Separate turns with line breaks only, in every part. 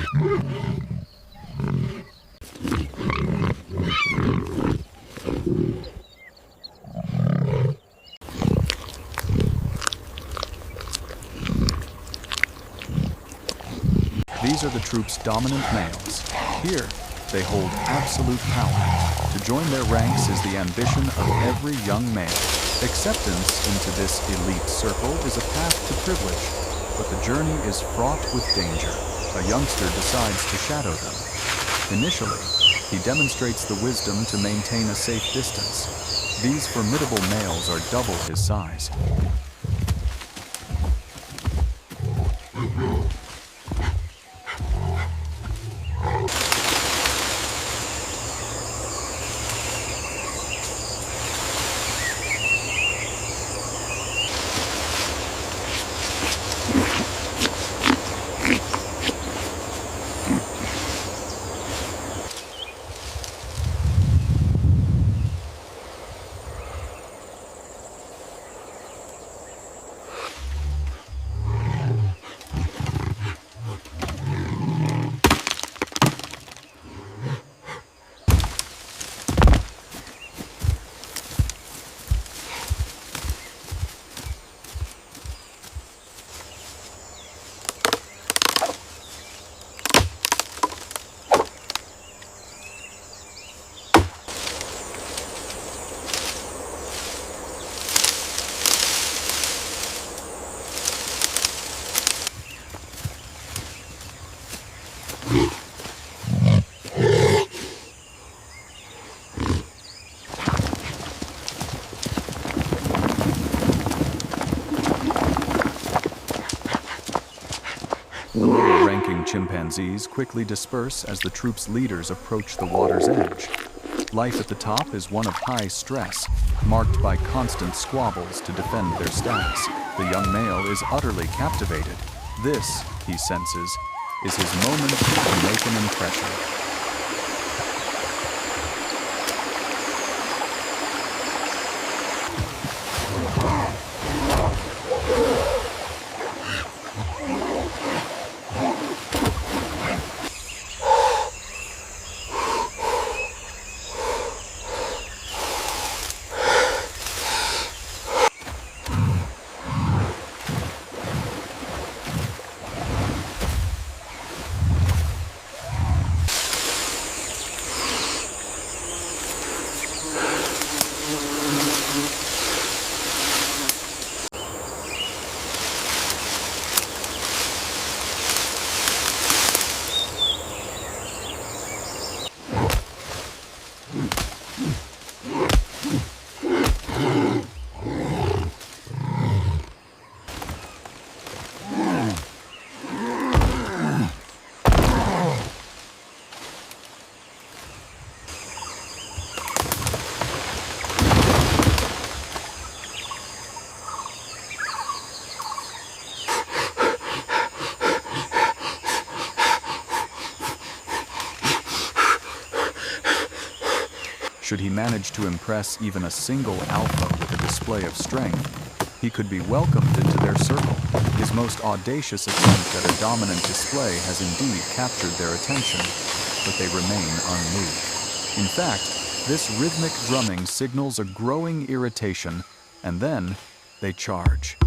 These are the troop's dominant males. Here, they hold absolute power. To join their ranks is the ambition of every young male. Acceptance into this elite circle is a path to privilege, but the journey is fraught with danger. A youngster decides to shadow them. Initially, he demonstrates the wisdom to maintain a safe distance. These formidable males are double his size. The lower-ranking chimpanzees quickly disperse as the troop's leaders approach the water's edge. Life at the top is one of high stress, marked by constant squabbles to defend their status. The young male is utterly captivated. This, he senses, is his moment to make an impression. Should he manage to impress even a single alpha with a display of strength, he could be welcomed into their circle. His most audacious attempt at a dominant display has indeed captured their attention, but they remain unmoved. In fact, this rhythmic drumming signals a growing irritation, and then they charge.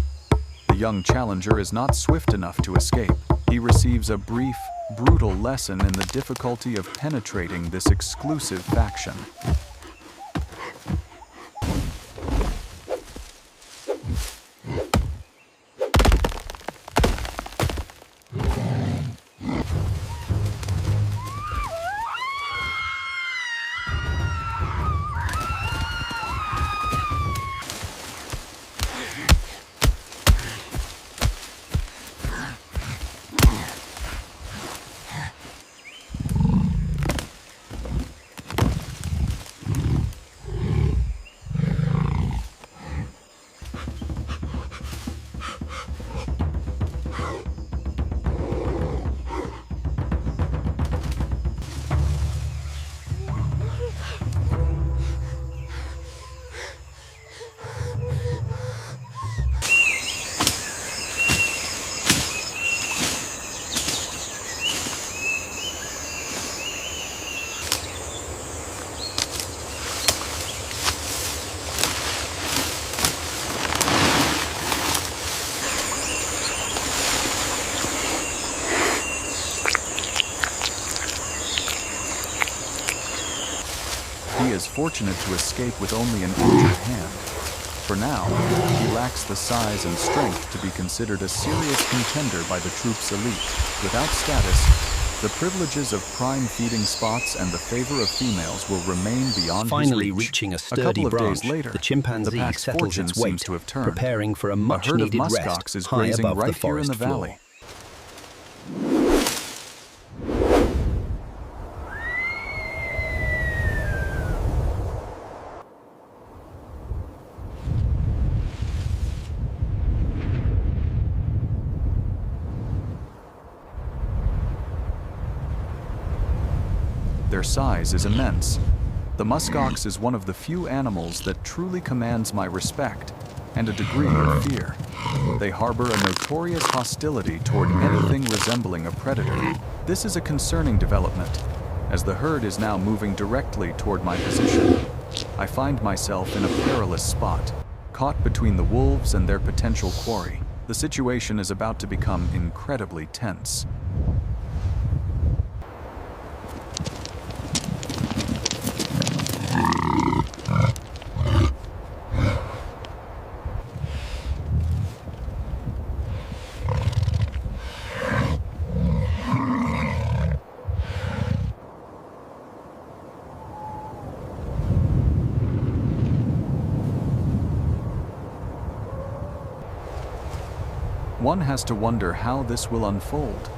The young challenger is not swift enough to escape. He receives a brief, brutal lesson in the difficulty of penetrating this exclusive faction. he is fortunate to escape with only an injured hand. For now, he lacks the size and strength to be considered a serious contender by the troop's elite. Without status, the privileges of prime feeding spots and the favor of females will remain beyond
Finally
his reach.
reaching a
couple
sturdy
of
branch,
days later,
the chimpanzee
the pack's
settles
fortune
its weight,
seems to have turned.
preparing for a
A herd of
much-needed
muskox
rest
is
high
grazing
above
right
the
here in
forest
the
floor.
valley. Their size is immense. The muskox is one of the few animals that truly commands my respect and a degree of fear. They harbor a notorious hostility toward anything resembling a predator. This is a concerning development, as the herd is now moving directly toward my position. I find myself in a perilous spot, caught between the wolves and their potential quarry. The situation is about to become incredibly tense. One has to wonder how this will unfold.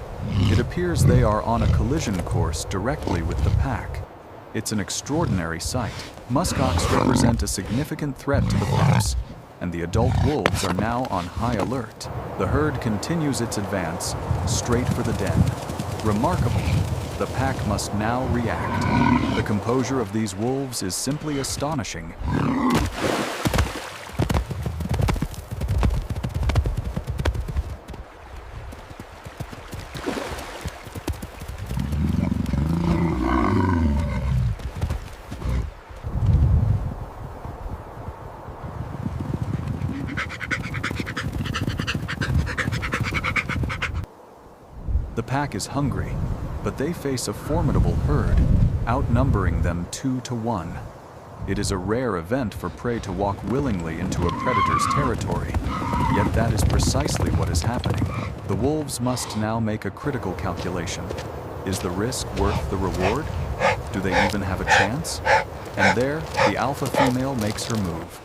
It appears they are on a collision course directly with the pack. It's an extraordinary sight. Muskox represent a significant threat to the pups, and the adult wolves are now on high alert. The herd continues its advance, straight for the den. Remarkable. The pack must now react. The composure of these wolves is simply astonishing. The pack is hungry, but they face a formidable herd, outnumbering them 2 to 1. It is a rare event for prey to walk willingly into a predator's territory, yet that is precisely what is happening. The wolves must now make a critical calculation. Is the risk worth the reward? Do they even have a chance? And there, the alpha female makes her move.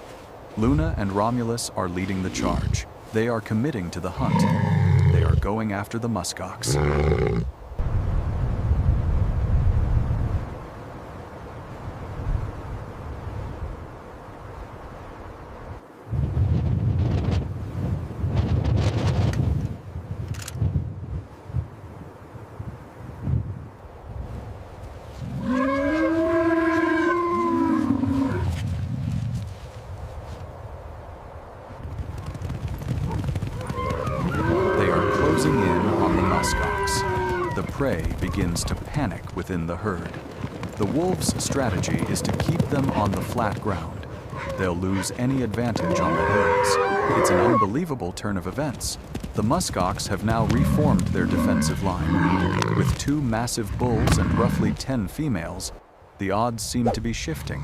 Luna and Romulus are leading the charge. They are committing to the hunt. They are going after the muskox. Closing in on the muskox, the prey begins to panic within the herd. The wolves' strategy is to keep them on the flat ground. They'll lose any advantage on the hills. It's an unbelievable turn of events. The muskox have now reformed their defensive line. With 2 massive bulls and roughly 10 females, the odds seem to be shifting.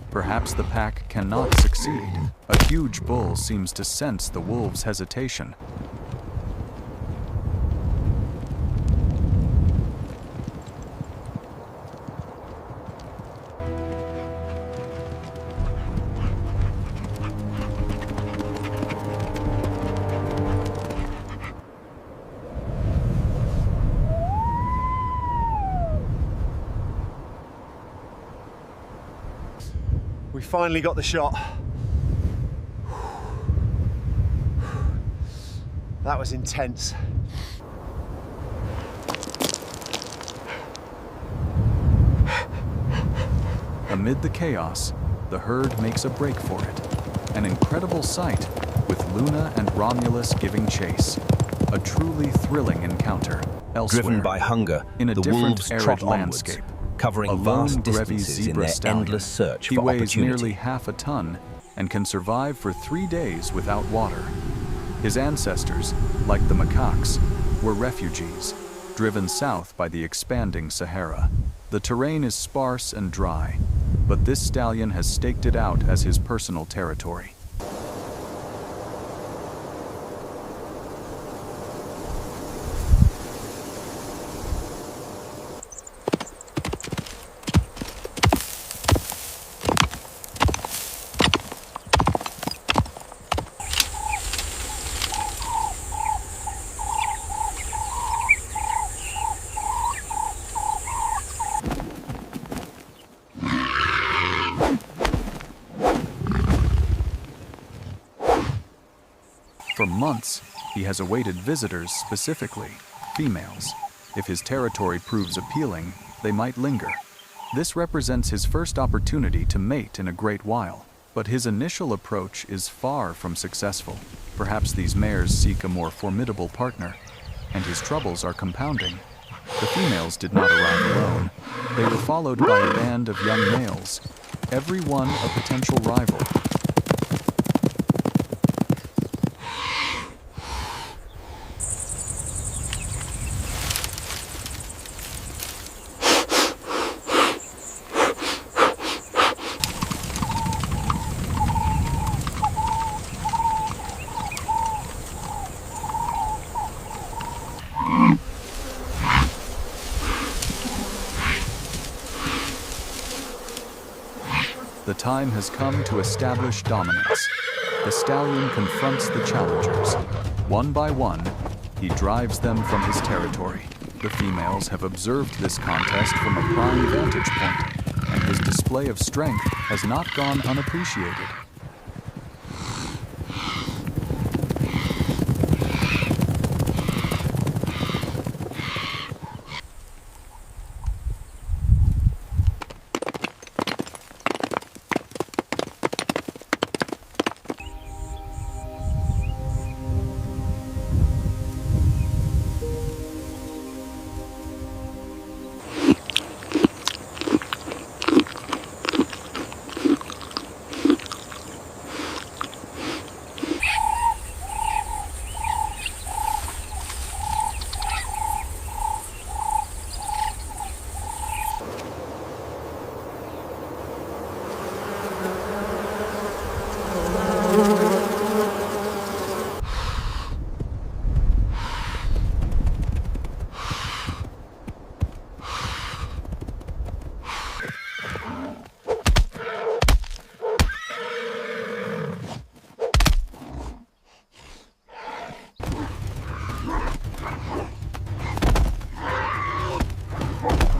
Perhaps the pack cannot succeed. A huge bull seems to sense the wolves' hesitation.
We finally got the shot. That was intense.
Amid the chaos, the herd makes a break for it. An incredible sight, with Luna and Romulus giving chase. A truly thrilling encounter. Elsewhere,
Driven by hunger,
in a
the
different
wolves
arid
trot
landscape,
onwards, covering
a
vast
lone Brevi
distances in
zebra
their
stallion.
endless search
He
for
weighs
opportunity.
nearly half a ton and can survive for 3 days without water. His ancestors, like the macaques, were refugees, driven south by the expanding Sahara. The terrain is sparse and dry, but this stallion has staked it out as his personal territory. For months, he has awaited visitors, specifically females. If his territory proves appealing, they might linger. This represents his first opportunity to mate in a great while, but his initial approach is far from successful. Perhaps these mares seek a more formidable partner, and his troubles are compounding. The females did not arrive alone. They were followed by a band of young males, every one a potential rival. The time has come to establish dominance. The stallion confronts the challengers. One by one, he drives them from his territory. The females have observed this contest from a prime vantage point, and his display of strength has not gone unappreciated.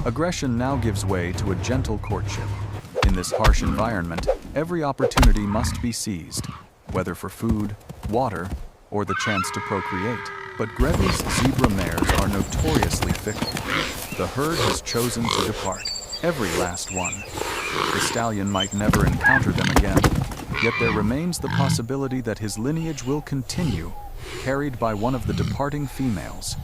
Aggression now gives way to a gentle courtship. In this harsh environment, every opportunity must be seized, whether for food, water, or the chance to procreate. But Grevy's zebra mares are notoriously fickle. The herd has chosen to depart, every last one. The stallion might never encounter them again, yet there remains the possibility that his lineage will continue, carried by one of the departing females.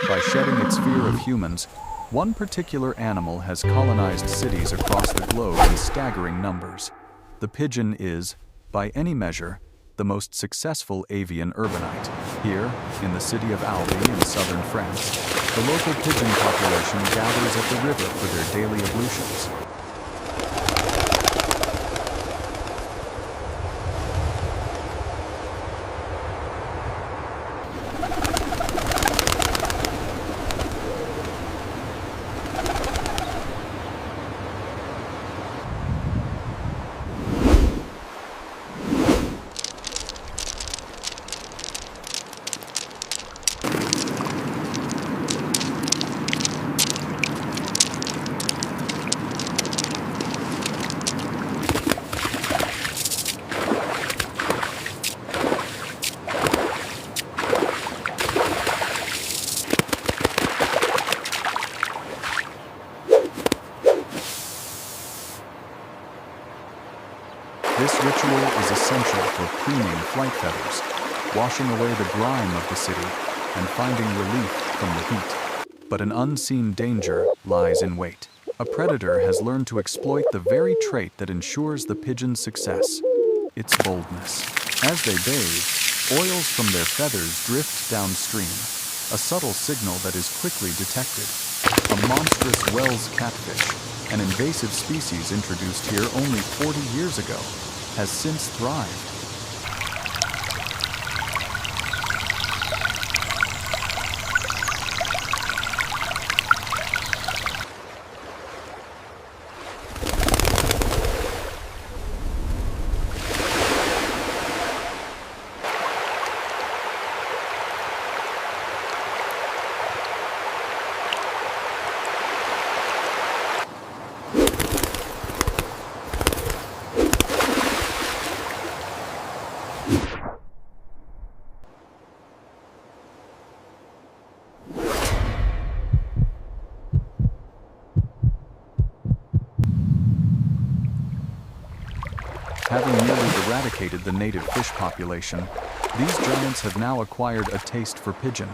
By shedding its fear of humans, one particular animal has colonized cities across the globe in staggering numbers. The pigeon is, by any measure, the most successful avian urbanite. Here, in the city of Albi in southern France, the local pigeon population gathers at the river for their daily ablutions. This ritual is essential for preening flight feathers, washing away the grime of the city, and finding relief from the heat. But an unseen danger lies in wait. A predator has learned to exploit the very trait that ensures the pigeon's success, its boldness. As they bathe, oils from their feathers drift downstream, a subtle signal that is quickly detected. A monstrous Wells catfish, an invasive species introduced here only 40 years ago, has since thrived. Having nearly eradicated the native fish population, these giants have now acquired a taste for pigeon.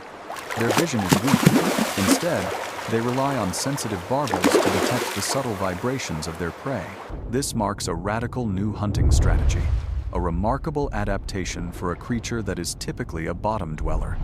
Their vision is weak. Instead, they rely on sensitive barbels to detect the subtle vibrations of their prey. This marks a radical new hunting strategy, a remarkable adaptation for a creature that is typically a bottom dweller.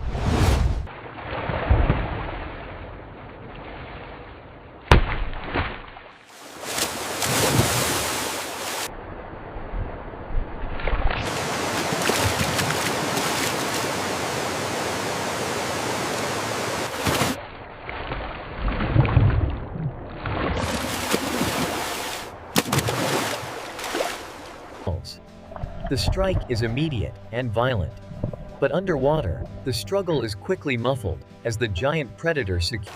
The strike is immediate and violent, but underwater, the struggle is quickly muffled as the giant predator secures.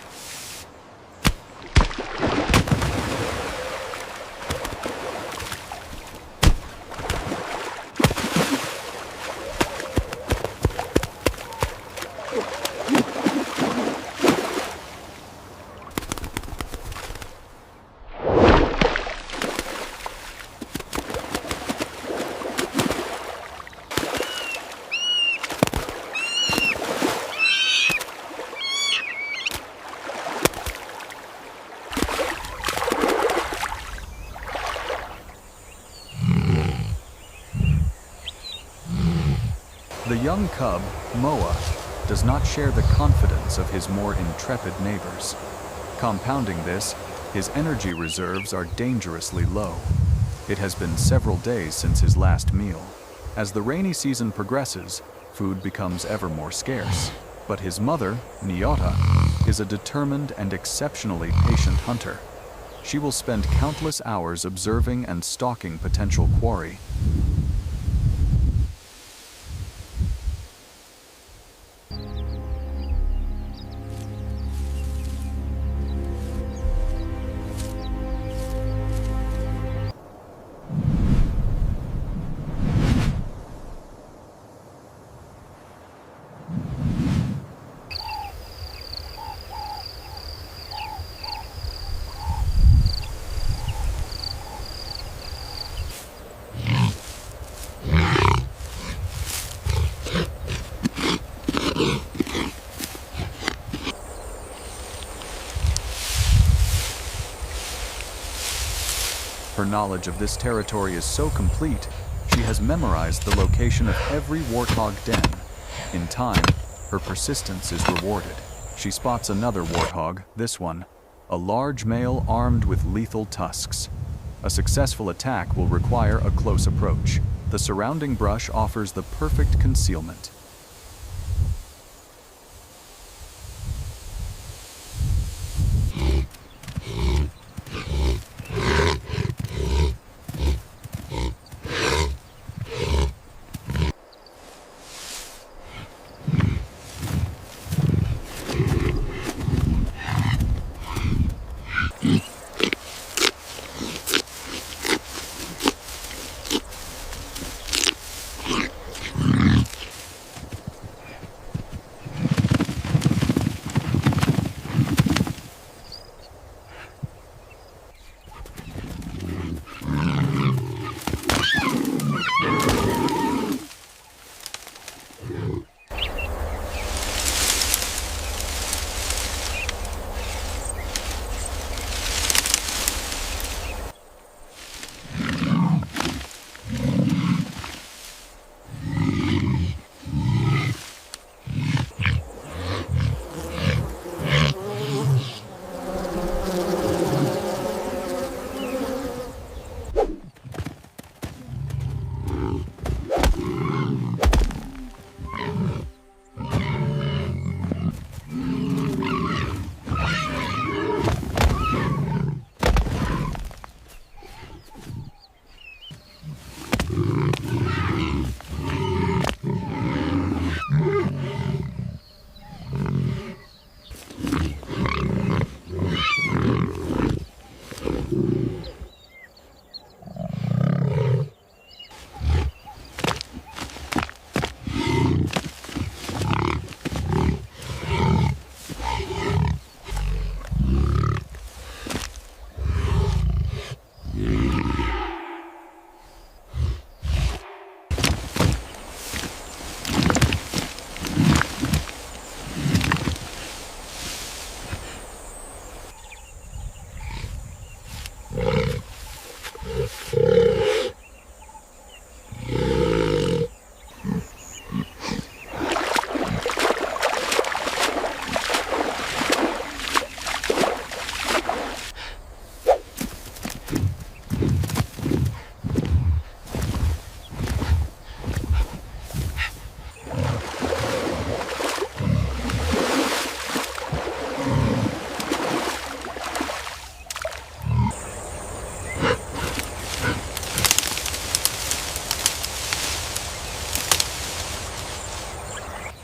The young cub, Moa, does not share the confidence of his more intrepid neighbors. Compounding this, his energy reserves are dangerously low. It has been several days since his last meal. As the rainy season progresses, food becomes ever more scarce. But his mother, Nyota, is a determined and exceptionally patient hunter. She will spend countless hours observing and stalking potential quarry. Her knowledge of this territory is so complete, she has memorized the location of every warthog den. In time, her persistence is rewarded. She spots another warthog, this one, a large male armed with lethal tusks. A successful attack will require a close approach. The surrounding brush offers the perfect concealment.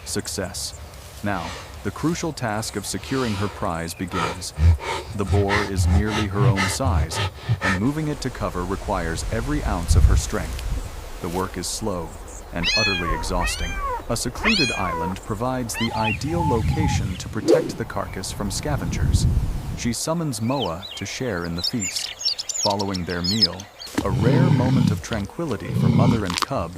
Success. Now, the crucial task of securing her prize begins. The boar is nearly her own size, and moving it to cover requires every ounce of her strength. The work is slow and utterly exhausting. A secluded island provides the ideal location to protect the carcass from scavengers. She summons Moa to share in the feast. Following their meal, a rare moment of tranquility for mother and cub,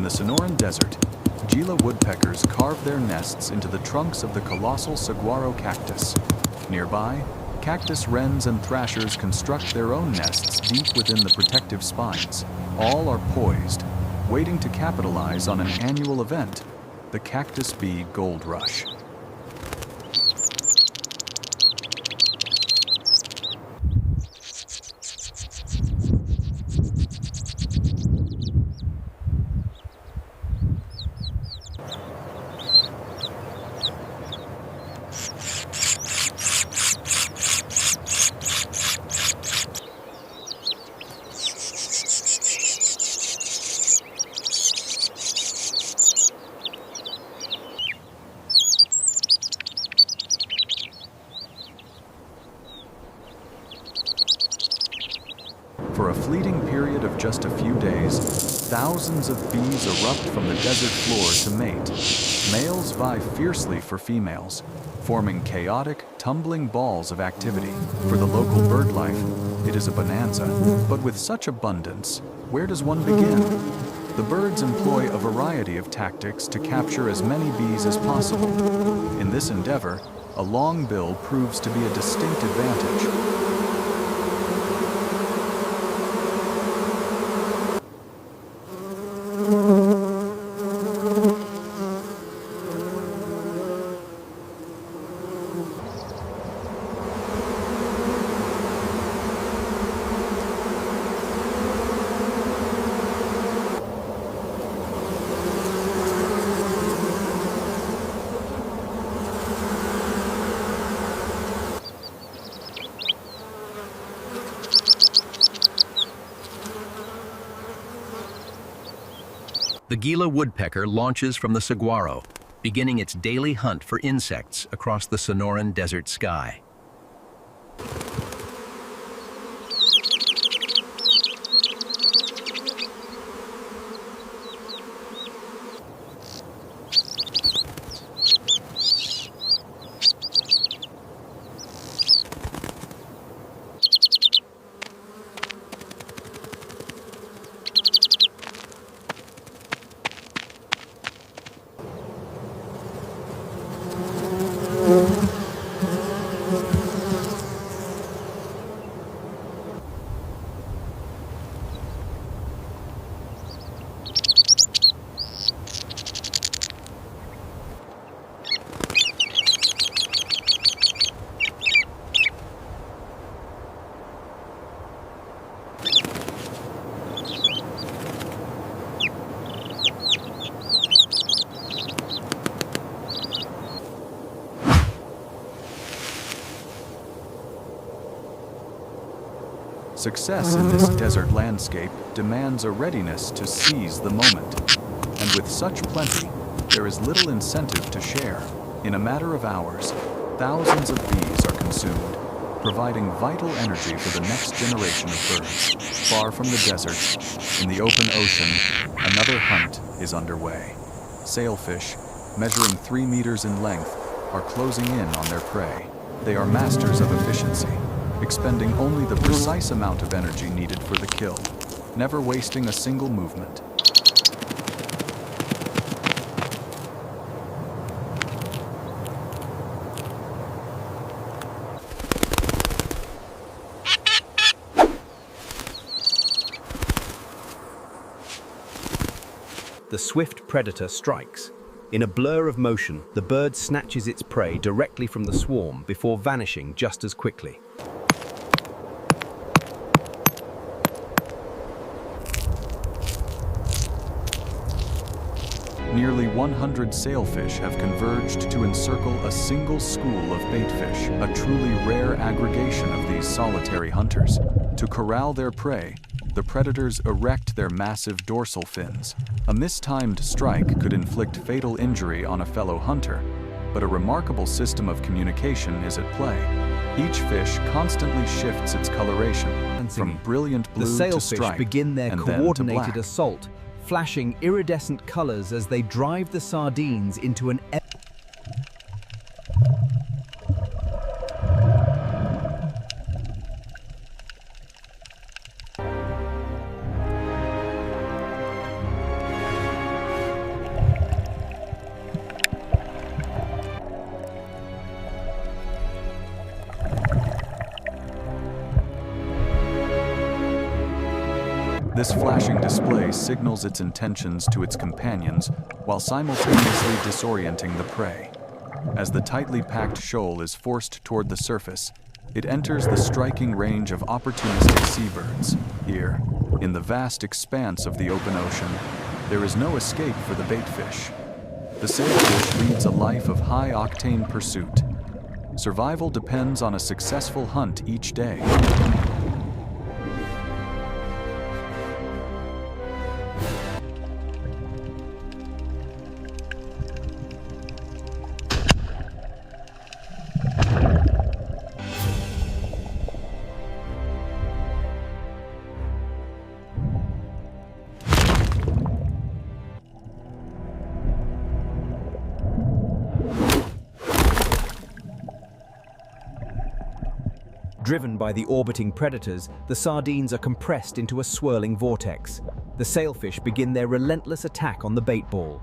in the Sonoran Desert, Gila woodpeckers carve their nests into the trunks of the colossal saguaro cactus. Nearby, cactus wrens and thrashers construct their own nests deep within the protective spines. All are poised, waiting to capitalize on an annual event, the Cactus Bee Gold Rush. For a fleeting period of just a few days, thousands of bees erupt from the desert floor to mate. Males vie fiercely for females, forming chaotic, tumbling balls of activity. For the local bird life, it is a bonanza. But with such abundance, where does one begin? The birds employ a variety of tactics to capture as many bees as possible. In this endeavor, a long bill proves to be a distinct advantage.
The Gila woodpecker launches from the saguaro, beginning its daily hunt for insects across the Sonoran desert sky.
Success in this desert landscape demands a readiness to seize the moment. And with such plenty, there is little incentive to share. In a matter of hours, thousands of bees are consumed, providing vital energy for the next generation of birds. Far from the desert, in the open ocean, another hunt is underway. Sailfish, measuring 3 meters in length, are closing in on their prey. They are masters of efficiency, expending only the precise amount of energy needed for the kill, never wasting a single movement.
The swift predator strikes. In a blur of motion, the bird snatches its prey directly from the swarm before vanishing just as quickly.
Nearly 100 sailfish have converged to encircle a single school of baitfish, a truly rare aggregation of these solitary hunters. To corral their prey, the predators erect their massive dorsal fins. A mistimed strike could inflict fatal injury on a fellow hunter, but a remarkable system of communication is at play. Each fish constantly shifts its coloration, from brilliant blue to
sailfish
stripe,
begin their
and then to
coordinated
black.
assault, flashing iridescent colors as they drive the sardines into an
This flashing display signals its intentions to its companions while simultaneously disorienting the prey. As the tightly packed shoal is forced toward the surface, it enters the striking range of opportunistic seabirds. Here, in the vast expanse of the open ocean, there is no escape for the baitfish. The sailfish leads a life of high-octane pursuit. Survival depends on a successful hunt each day.
Driven by the orbiting predators, the sardines are compressed into a swirling vortex. The sailfish begin their relentless attack on the bait ball.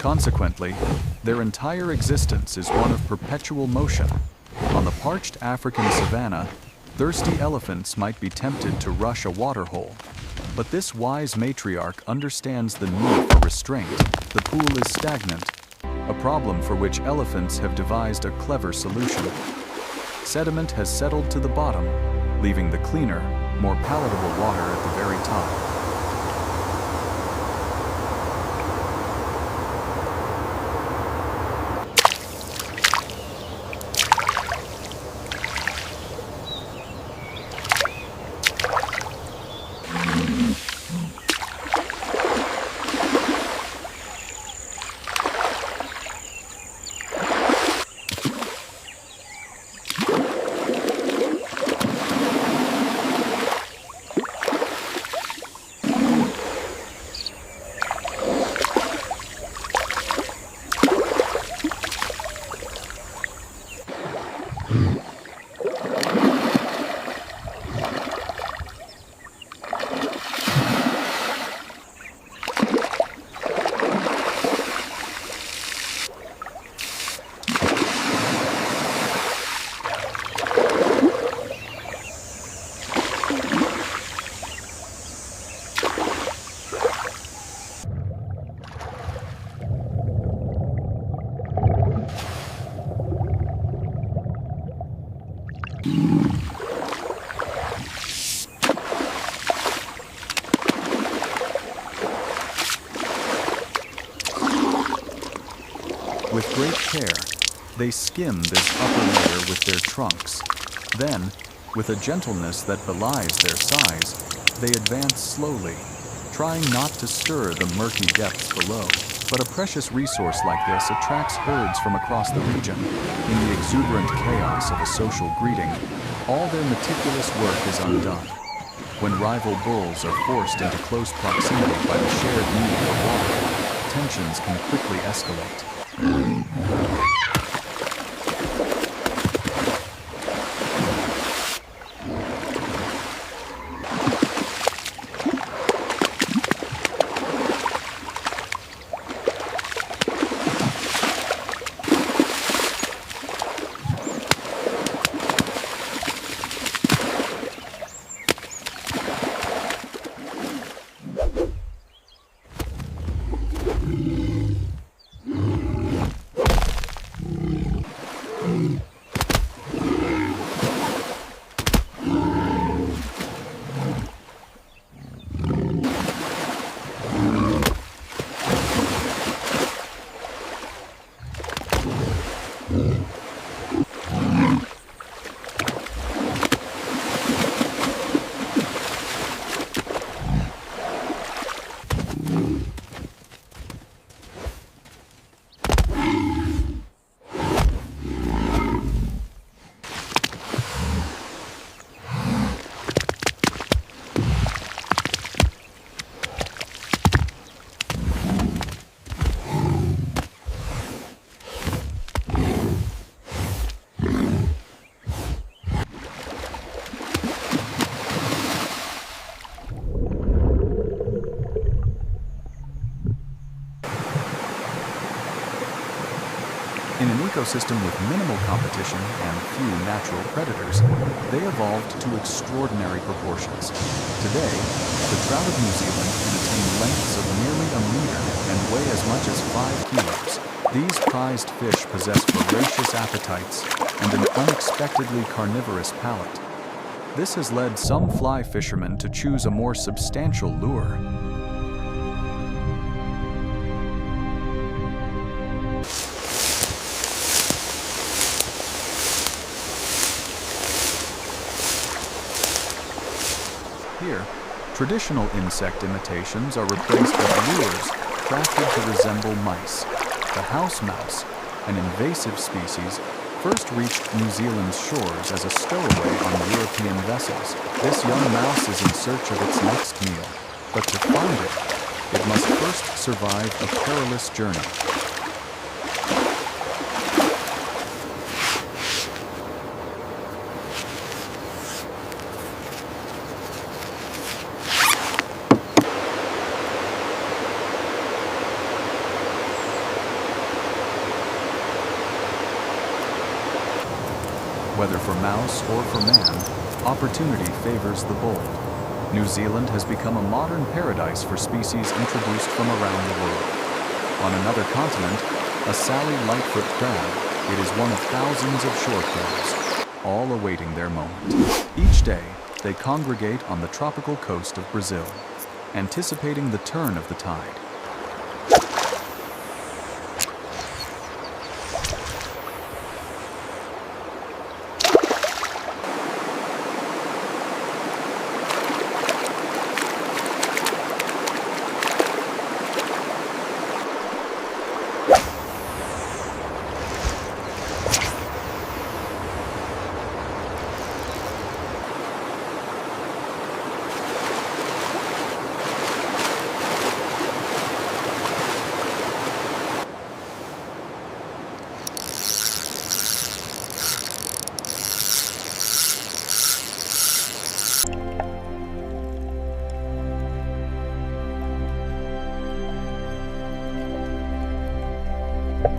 Consequently, their entire existence is one of perpetual motion. On the parched African savanna, thirsty elephants might be tempted to rush a waterhole. But this wise matriarch understands the need for restraint. The pool is stagnant, a problem for which elephants have devised a clever solution. Sediment has settled to the bottom, leaving the cleaner, more palatable water at the very top. With great care, they skim this upper layer with their trunks. Then, with a gentleness that belies their size, they advance slowly, trying not to stir the murky depths below. But a precious resource like this attracts herds from across the region. In the exuberant chaos of a social greeting, all their meticulous work is undone. When rival bulls are forced into close proximity by the shared need for water, tensions can quickly escalate. ecosystem with minimal competition and few natural predators, they evolved to extraordinary proportions. Today, the trout of New Zealand can attain lengths of nearly a meter and weigh as much as 5 kilos. These prized fish possess voracious appetites and an unexpectedly carnivorous palate. This has led some fly fishermen to choose a more substantial lure. Here, traditional insect imitations are replaced with lures crafted to resemble mice. The house mouse, an invasive species, first reached New Zealand's shores as a stowaway on European vessels. This young mouse is in search of its next meal, but to find it, it must first survive a perilous journey. Whether for mouse or for man, opportunity favors the bold. New Zealand has become a modern paradise for species introduced from around the world. On another continent, a Sally Lightfoot crab, it is one of thousands of shore crabs, all awaiting their moment. Each day, they congregate on the tropical coast of Brazil, anticipating the turn of the tide.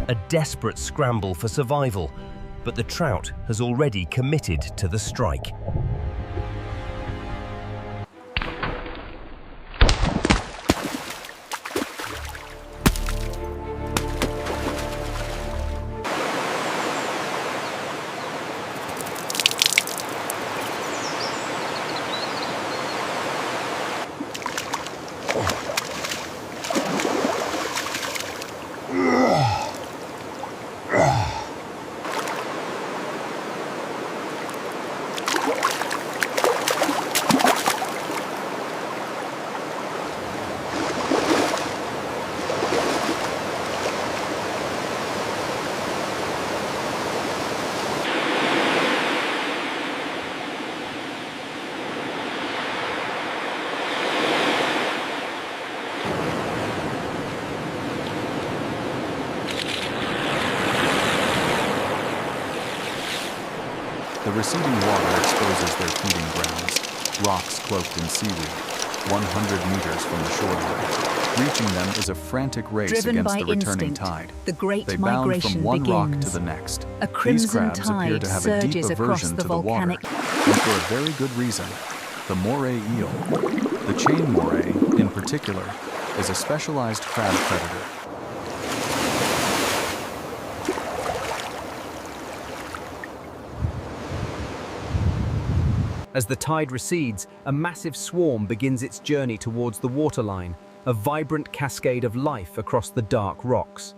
A desperate scramble for survival, but the trout has already committed to the strike.
The receding water exposes their feeding grounds, rocks cloaked in seaweed, 100 meters from the shoreline. Reaching them is a frantic race
Driven
against
by
the returning
instinct,
tide.
the great
They bound
migration
from one rock to
begins.
the next.
A
These
crimson
crabs appear
tide
to have a deep
surges across
aversion
the
to the water,
volcanic.
and for a very good reason. The moray eel, the chain moray in particular, is a specialized crab predator.
As the tide recedes, a massive swarm begins its journey towards the waterline, a vibrant cascade of life across the dark rocks.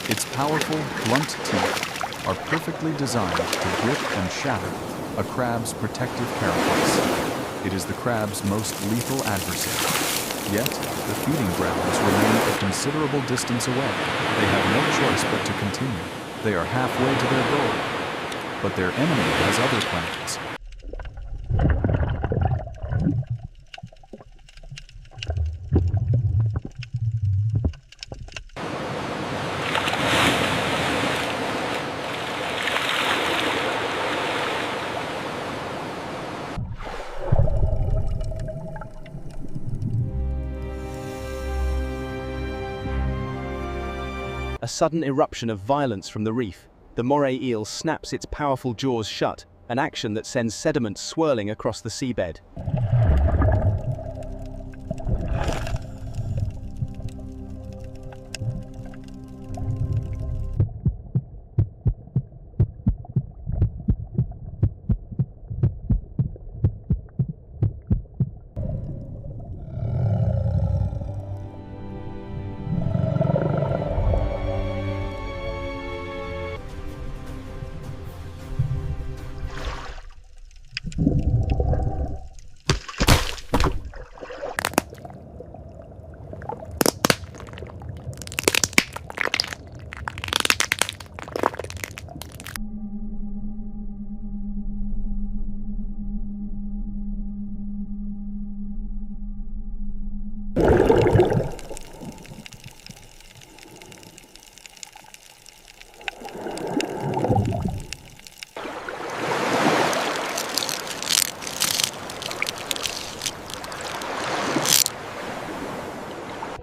Its powerful, blunt teeth are perfectly designed to grip and shatter a crab's protective carapace. It is the crab's most lethal adversary. Yet, The feeding grounds remain a considerable distance away. They have no choice but to continue. They are halfway to their goal, but their enemy has other plans.
A sudden eruption of violence from the reef. The moray eel snaps its powerful jaws shut, an action that sends sediment swirling across the seabed.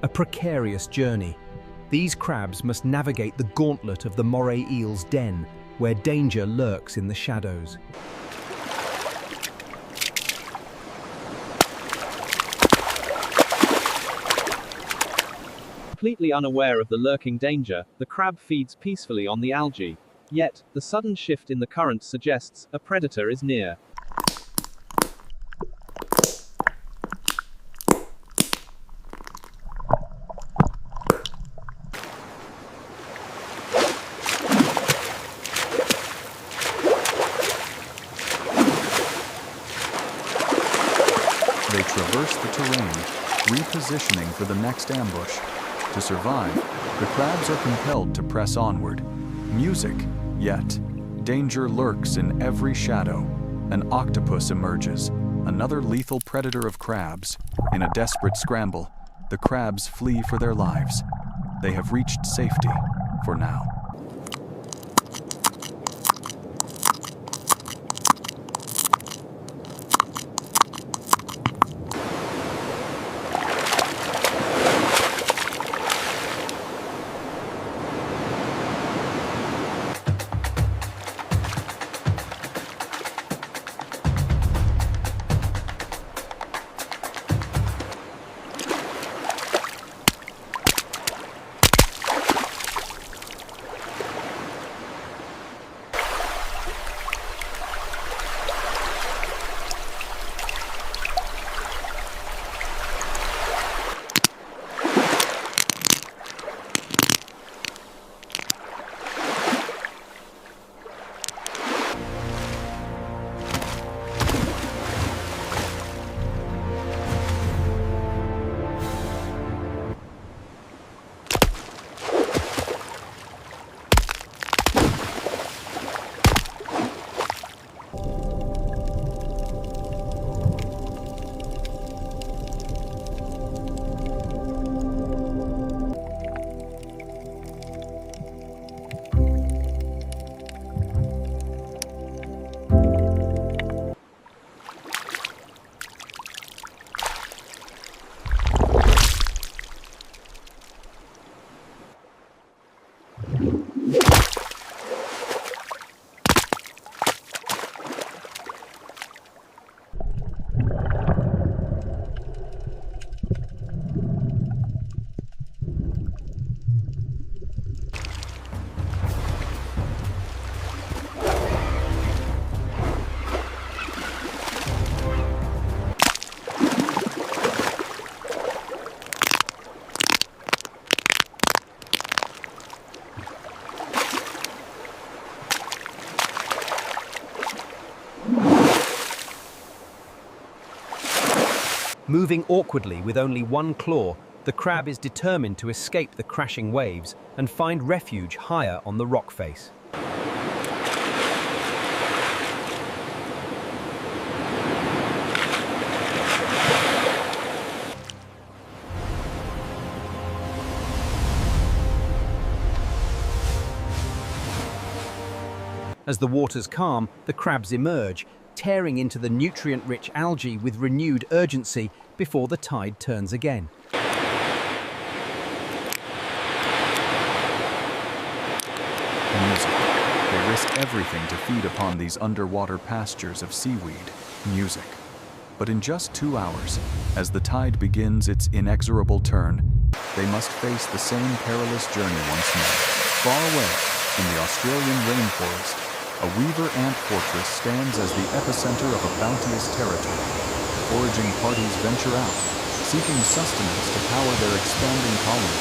A precarious journey. These crabs must navigate the gauntlet of the moray eel's den, where danger lurks in the shadows.
Completely unaware of the lurking danger, the crab feeds peacefully on the algae. Yet, the sudden shift in the current suggests a predator is near.
They traverse the terrain, repositioning for the next ambush. To survive, the crabs are compelled to press onward. Music, yet. Danger lurks in every shadow. An octopus emerges, another lethal predator of crabs. In a desperate scramble, the crabs flee for their lives. They have reached safety, for now.
Moving awkwardly with only one claw, The crab is determined to escape the crashing waves and find refuge higher on the rock face. As the waters calm, the crabs emerge, tearing into the nutrient-rich algae with renewed urgency before the tide turns again.
Music. They risk everything to feed upon these underwater pastures of seaweed. Music. But in just 2 hours, as the tide begins its inexorable turn, they must face the same perilous journey once more. Far away, in the Australian rainforest, a weaver ant fortress stands as the epicenter of a bounteous territory. Foraging parties venture out, seeking sustenance to power their expanding colony.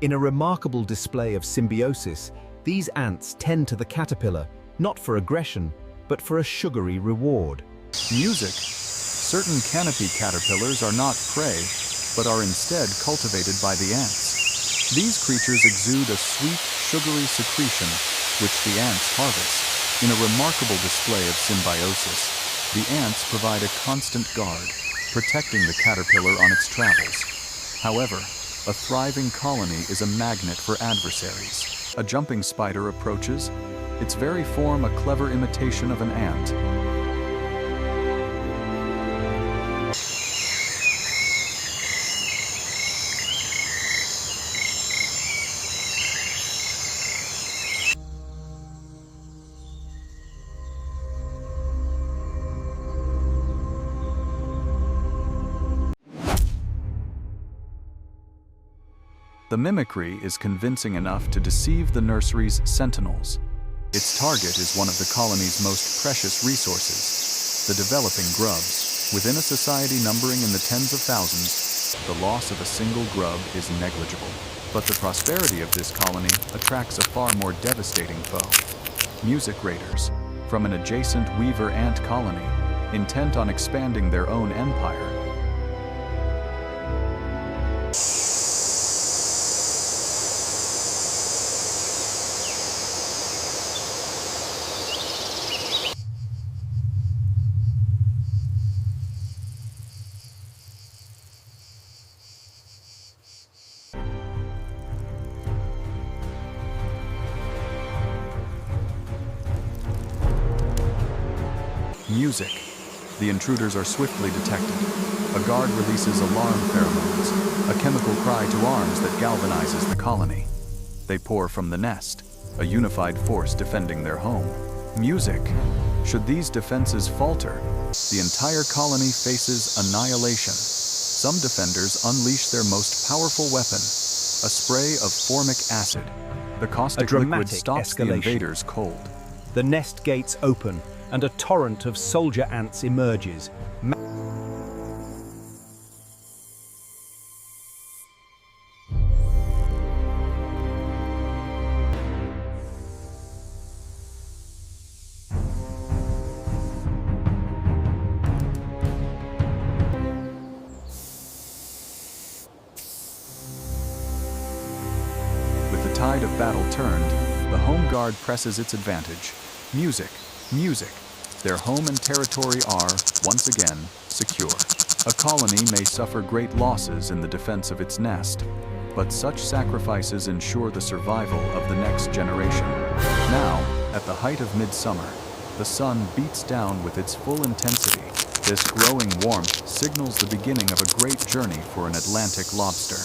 In a remarkable display of symbiosis, these ants tend to the caterpillar, not for aggression, but for a sugary reward.
Music. Certain canopy caterpillars are not prey, but are instead cultivated by the ants. These creatures exude a sweet, sugary secretion, which the ants harvest. In a remarkable display of symbiosis, the ants provide a constant guard, protecting the caterpillar on its travels. However, a thriving colony is a magnet for adversaries. A jumping spider approaches, its very form a clever imitation of an ant. The mimicry is convincing enough to deceive the nursery's sentinels. Its target is one of the colony's most precious resources, the developing grubs. Within a society numbering in the tens of thousands, the loss of a single grub is negligible. But the prosperity of this colony attracts a far more devastating foe. Music raiders, from an adjacent weaver ant colony, intent on expanding their own empire. Music. The intruders are swiftly detected. A guard releases alarm pheromones, a chemical cry to arms that galvanizes the colony. They pour from the nest, a unified force defending their home. Music. Should these defenses falter, the entire colony faces annihilation. Some defenders unleash their most powerful weapon, a spray of formic acid. The caustic liquid stops the invaders cold.
The nest gates open, and a torrent of soldier ants emerges.
With the tide of battle turned, the home guard presses its advantage. Music. Music. Their home and territory are, once again, secure. A colony may suffer great losses in the defense of its nest, but such sacrifices ensure the survival of the next generation. Now, at the height of midsummer, the sun beats down with its full intensity. This growing warmth signals the beginning of a great journey for an Atlantic lobster.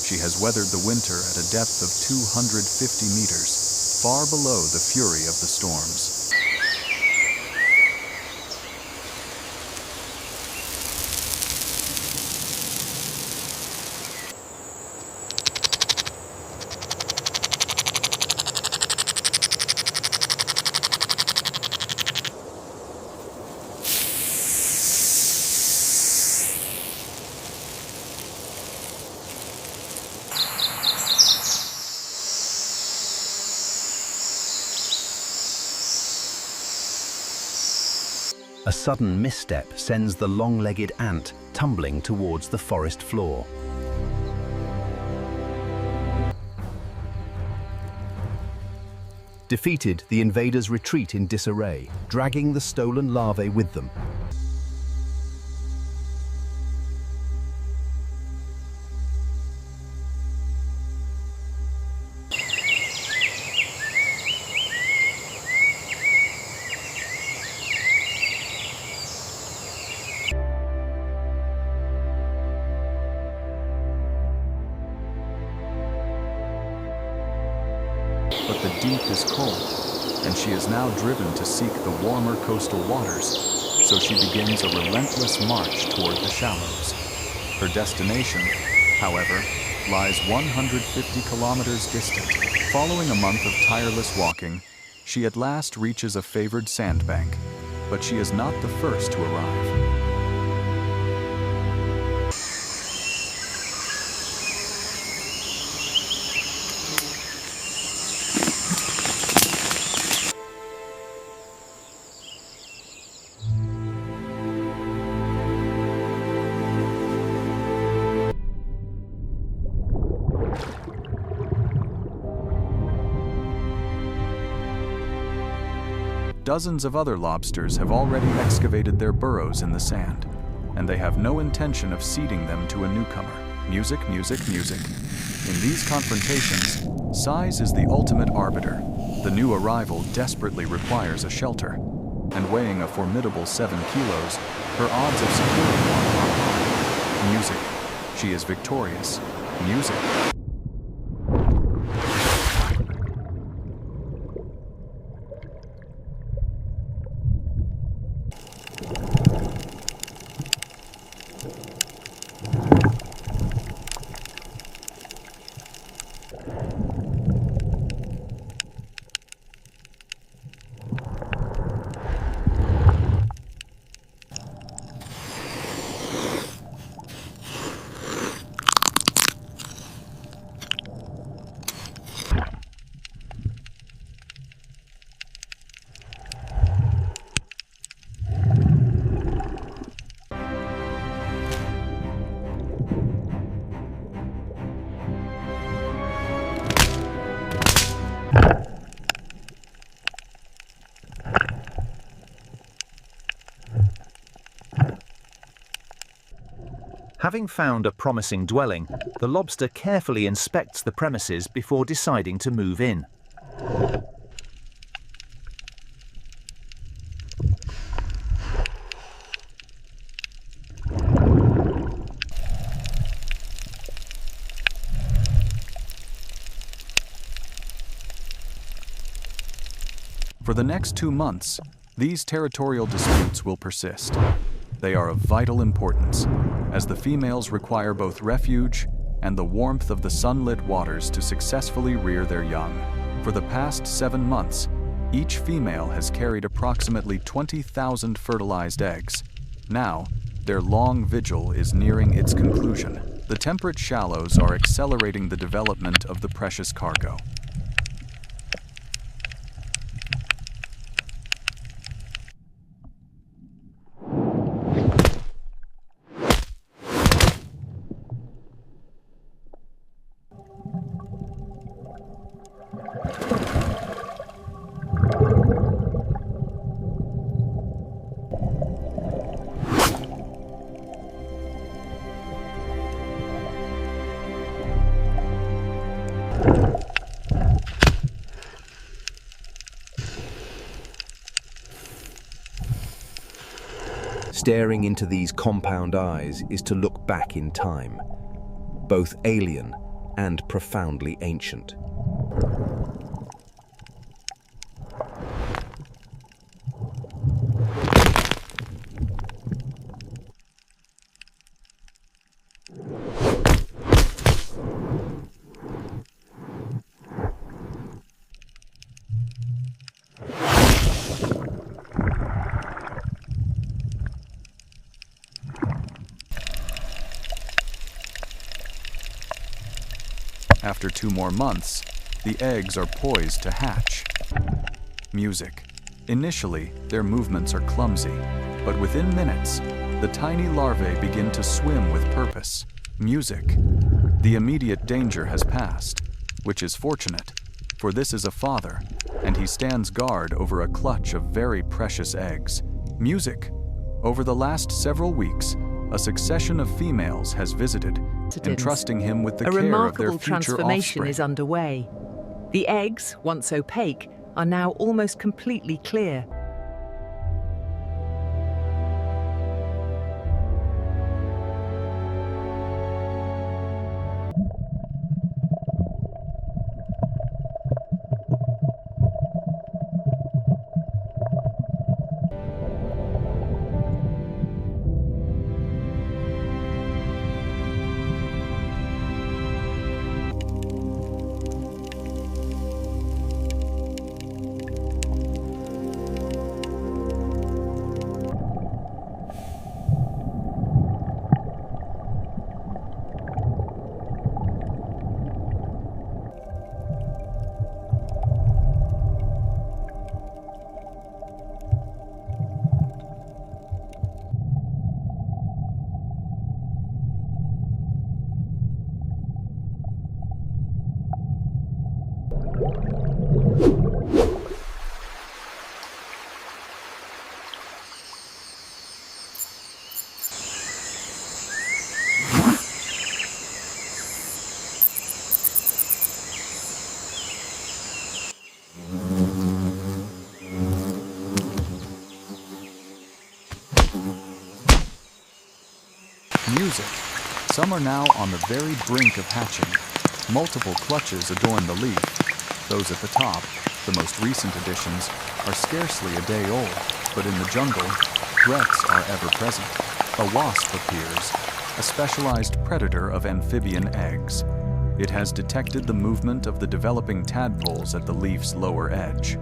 She has weathered the winter at a depth of 250 meters. far below the fury of the storms.
A sudden misstep sends the long-legged ant tumbling towards the forest floor. Defeated, the invaders retreat in disarray, dragging the stolen larvae with them.
But the deep is cold, and she is now driven to seek the warmer coastal waters, so she begins a relentless march toward the shallows. Her destination, however, lies 150 kilometers distant. Following a month of tireless walking, she at last reaches a favored sandbank, but she is not the first to arrive. Dozens of other lobsters have already excavated their burrows in the sand, and they have no intention of ceding them to a newcomer. Music, music, music. In these confrontations, size is the ultimate arbiter. The new arrival desperately requires a shelter, and weighing a formidable 7 kilos, her odds of securing one are high. Music. She is victorious. Music.
Having found a promising dwelling, the lobster carefully inspects the premises before deciding to move in.
For the next 2 months, these territorial disputes will persist. They are of vital importance, as the females require both refuge and the warmth of the sunlit waters to successfully rear their young. For the past 7 months, each female has carried approximately 20,000 fertilized eggs. Now, their long vigil is nearing its conclusion. The temperate shallows are accelerating the development of the precious cargo.
Staring into these compound eyes is to look back in time, both alien and profoundly ancient.
After 2 more months, the eggs are poised to hatch. Music. Initially, their movements are clumsy, but within minutes, the tiny larvae begin to swim with purpose. Music. The immediate danger has passed, which is fortunate, for this is a father, and he stands guard over a clutch of very precious eggs. Music. Over the last several weeks, a succession of females has visited, entrusting him with the
A
care of their
remarkable
future
transformation
offspring.
is underway. The eggs, once opaque, are now almost completely clear.
Music. Some are now on the very brink of hatching. Multiple clutches adorn the leaf. Those at the top, the most recent additions, are scarcely a day old, but in the jungle, threats are ever present. A wasp appears, a specialized predator of amphibian eggs. It has detected the movement of the developing tadpoles at the leaf's lower edge.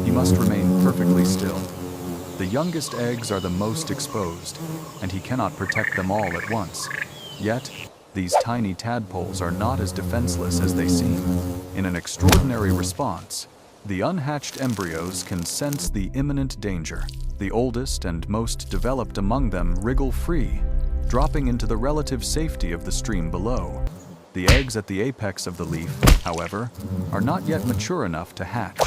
He must remain perfectly still. The youngest eggs are the most exposed, and he cannot protect them all at once. Yet, these tiny tadpoles are not as defenseless as they seem. In an extraordinary response, the unhatched embryos can sense the imminent danger. The oldest and most developed among them wriggle free, dropping into the relative safety of the stream below. The eggs at the apex of the leaf, however, are not yet mature enough to hatch.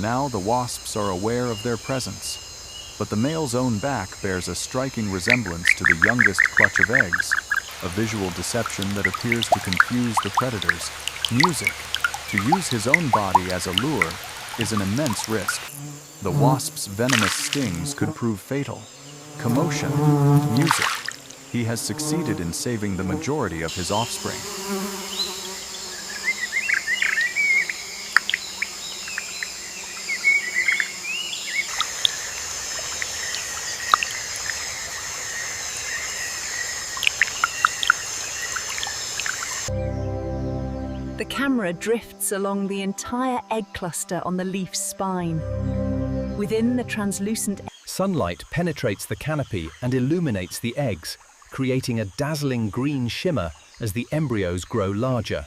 and now the wasps are aware of their presence. But the male's own back bears a striking resemblance to the youngest clutch of eggs, a visual deception that appears to confuse the predators. Music. To use his own body as a lure is an immense risk. The wasp's venomous stings could prove fatal. Commotion. Music. He has succeeded in saving the majority of his offspring.
The camera drifts along the entire egg cluster on the leaf's spine. Within the translucent
Sunlight penetrates the canopy and illuminates the eggs, creating a dazzling green shimmer as the embryos grow larger.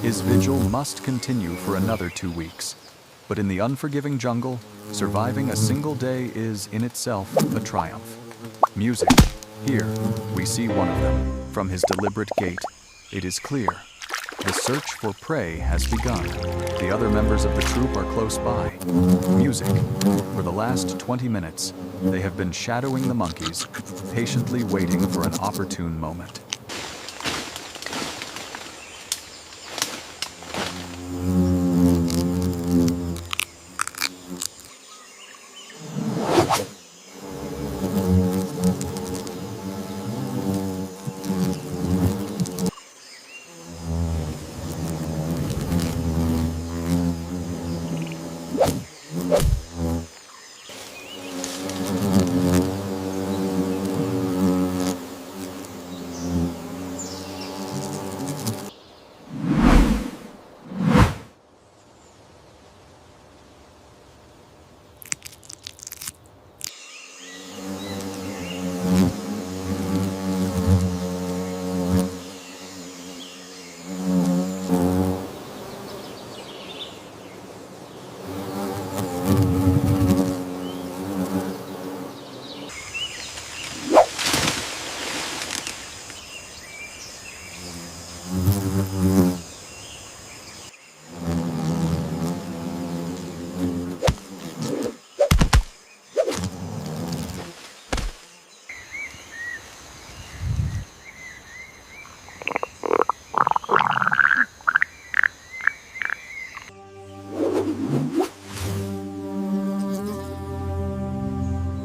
His vigil must continue for another 2 weeks. But in the unforgiving jungle, surviving a single day is in itself a triumph. Music. Here, we see one of them. From his deliberate gait, it is clear. The search for prey has begun. The other members of the troop are close by. Music. For the last 20 minutes, they have been shadowing the monkeys, patiently waiting for an opportune moment.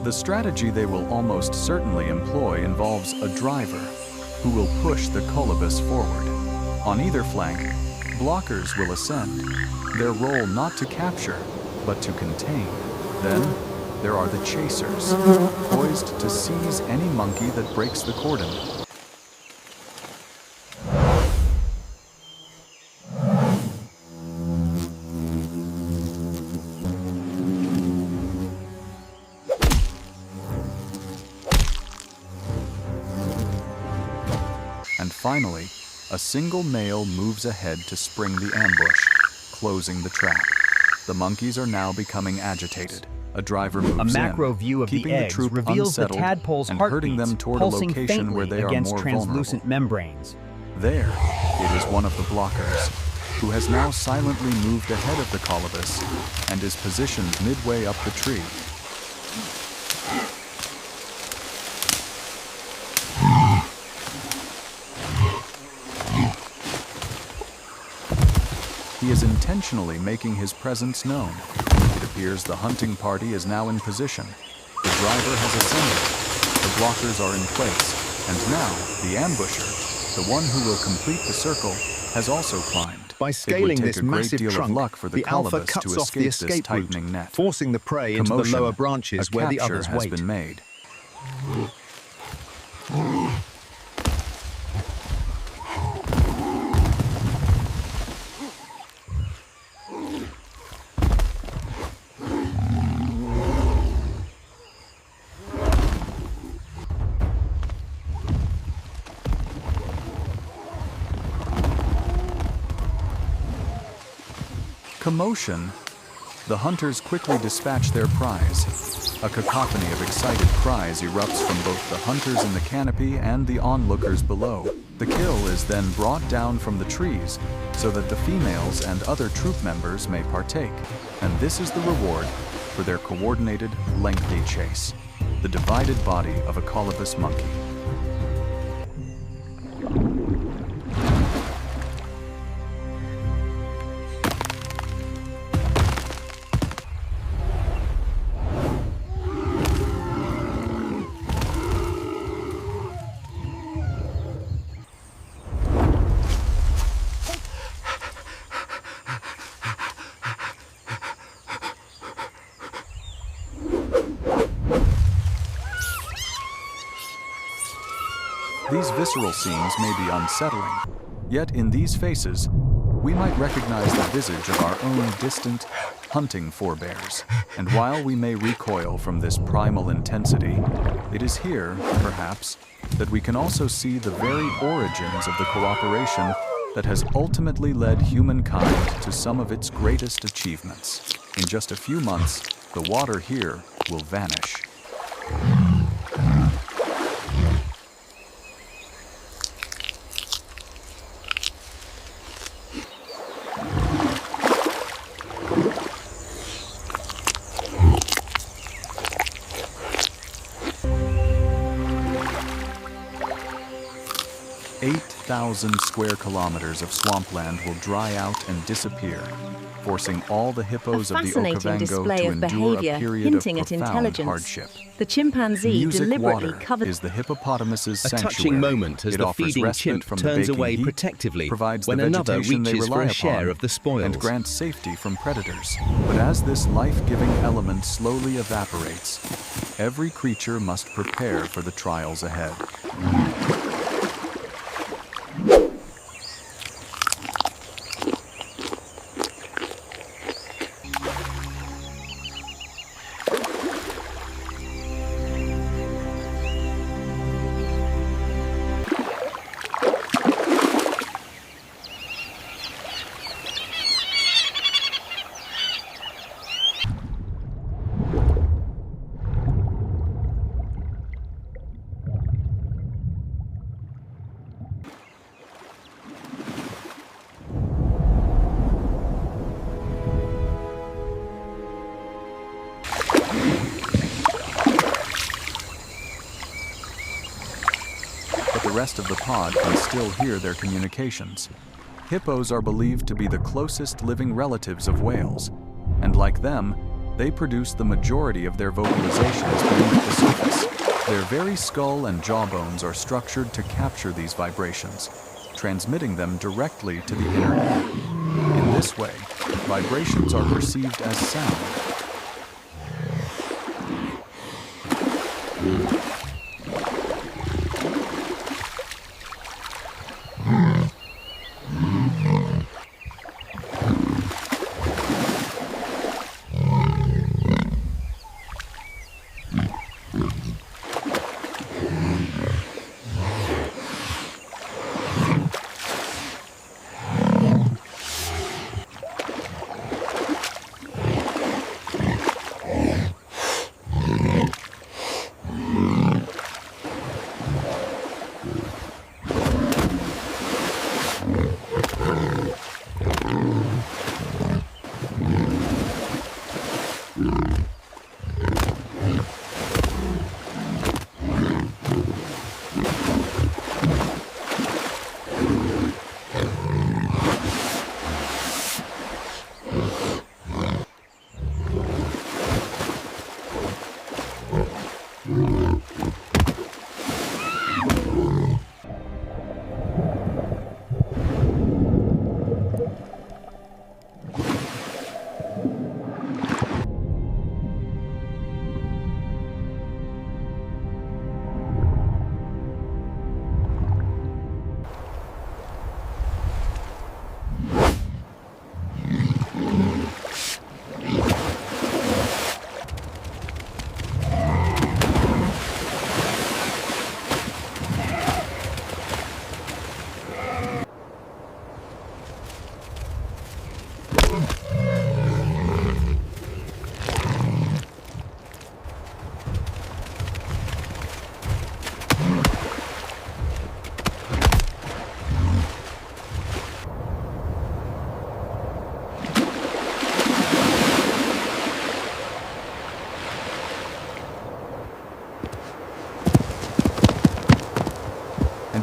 The strategy they will almost certainly employ involves a driver who will push the colobus forward. On either flank, blockers will ascend, their role not to capture, but to contain. Then, there are the chasers, poised to seize any monkey that breaks the cordon. And finally, a single male moves ahead to spring the ambush, closing the trap. The monkeys are now becoming agitated. A driver moves
A macro
in,
view of
keeping
the
the
eggs
troop
reveals the
unsettled
tadpole's
and herding them
heartbeats,
toward a
pulsing
location where
faintly
they are
against
more
translucent
vulnerable.
membranes.
There, it is one of the blockers, who has now silently moved ahead of the colobus and is positioned midway up the tree. He is intentionally making his presence known. It appears the hunting party is now in position. The driver has ascended. The blockers are in place. And now, the ambusher, the one who will complete the circle, has also climbed.
By scaling this massive trunk,
the
alpha cuts off the escape route, forcing the prey into the lower branches where the others wait.
Been made. Commotion. The hunters quickly dispatch their prize. A cacophony of excited cries erupts from both the hunters in the canopy and the onlookers below. The kill is then brought down from the trees so that the females and other troop members may partake. And this is the reward for their coordinated, lengthy chase. The divided body of a colobus monkey. These visceral scenes may be unsettling, yet in these faces, we might recognize the visage of our own distant, hunting forebears. And while we may recoil from this primal intensity, it is here, perhaps, that we can also see the very origins of the cooperation that has ultimately led humankind to some of its greatest achievements. In just a few months, the water here will vanish. Square kilometers of swampland will dry out and disappear, forcing all the hippos of the Okavango to endure a period of profound hardship.
The chimpanzee deliberately covers
is the hippopotamus's
sanctuary. A touching moment as the feeding chimp turns away protectively when another reaches for a share of the spoils.
And grants safety from predators. But as this life-giving element slowly evaporates, every creature must prepare for the trials ahead. The rest of the pod can still hear their communications. Hippos are believed to be the closest living relatives of whales, and like them, they produce the majority of their vocalizations beneath the surface. Their very skull and jawbones are structured to capture these vibrations, transmitting them directly to the inner ear. In this way, vibrations are perceived as sound.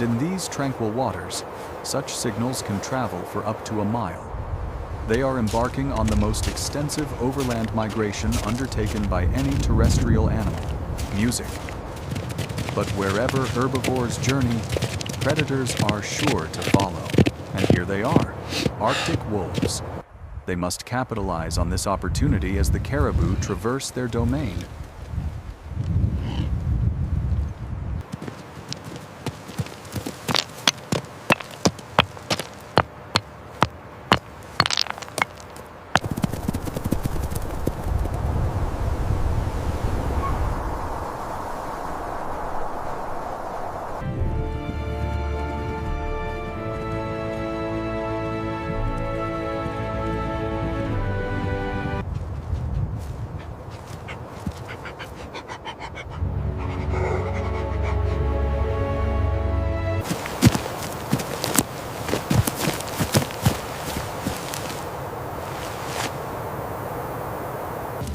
in these tranquil waters, such signals can travel for up to a mile. They are embarking on the most extensive overland migration undertaken by any terrestrial animal, music. But wherever herbivores journey, predators are sure to follow. And here they are, Arctic wolves. They must capitalize on this opportunity as the caribou traverse their domain.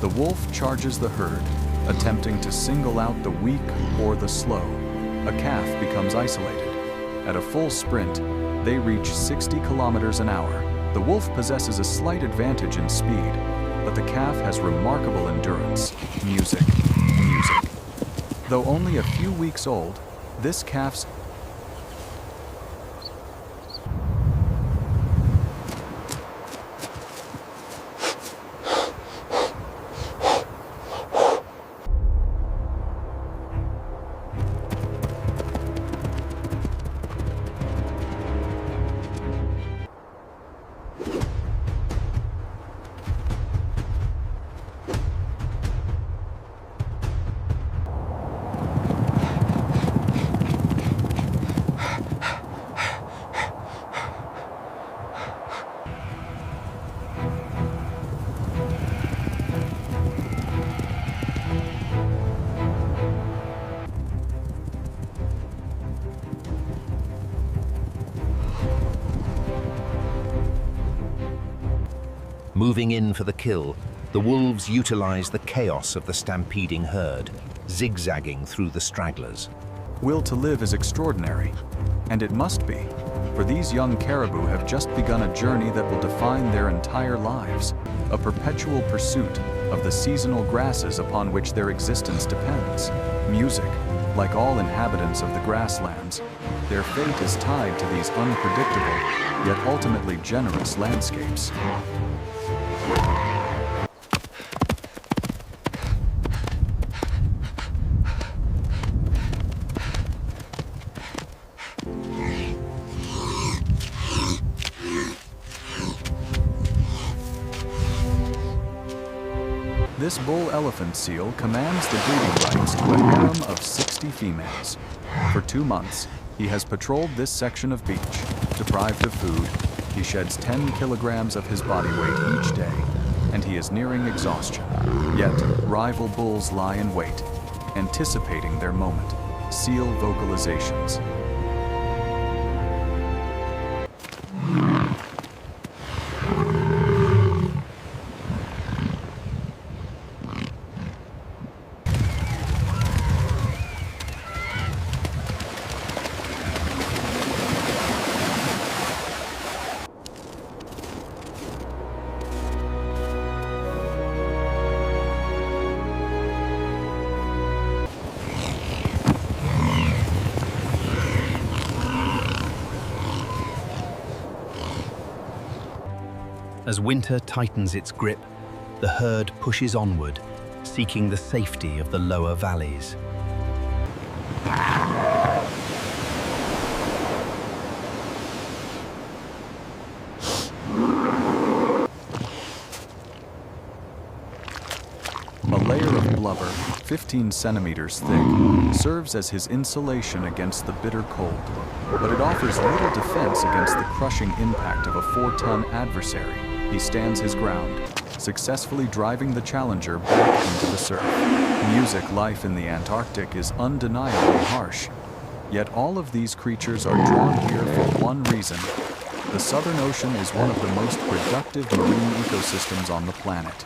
The wolf charges the herd, attempting to single out the weak or the slow. A calf becomes isolated. At a full sprint, they reach 60 kilometers an hour. The wolf possesses a slight advantage in speed, but the calf has remarkable endurance. Music. Though only a few weeks old, this calf's
Moving in for the kill, the wolves utilize the chaos of the stampeding herd, zigzagging through the stragglers.
will to live is extraordinary, and it must be, for these young caribou have just begun a journey that will define their entire lives, a perpetual pursuit of the seasonal grasses upon which their existence depends. Music, like all inhabitants of the grasslands, their fate is tied to these unpredictable, yet ultimately generous landscapes. This bull elephant seal commands the breeding rights to a harem of 60 females. For 2 months, he has patrolled this section of beach. Deprived of food, he sheds 10 kilograms of his body weight each day, and he is nearing exhaustion. Yet, rival bulls lie in wait, anticipating their moment. Seal vocalizations.
As winter tightens its grip, the herd pushes onward, seeking the safety of the lower valleys.
A layer of blubber, 15 centimeters thick, serves as his insulation against the bitter cold, but it offers little defense against the crushing impact of a 4-ton adversary. He stands his ground, successfully driving the challenger back into the surf. Music life in the Antarctic is undeniably harsh, yet all of these creatures are drawn here for one reason. The Southern Ocean is one of the most productive marine ecosystems on the planet.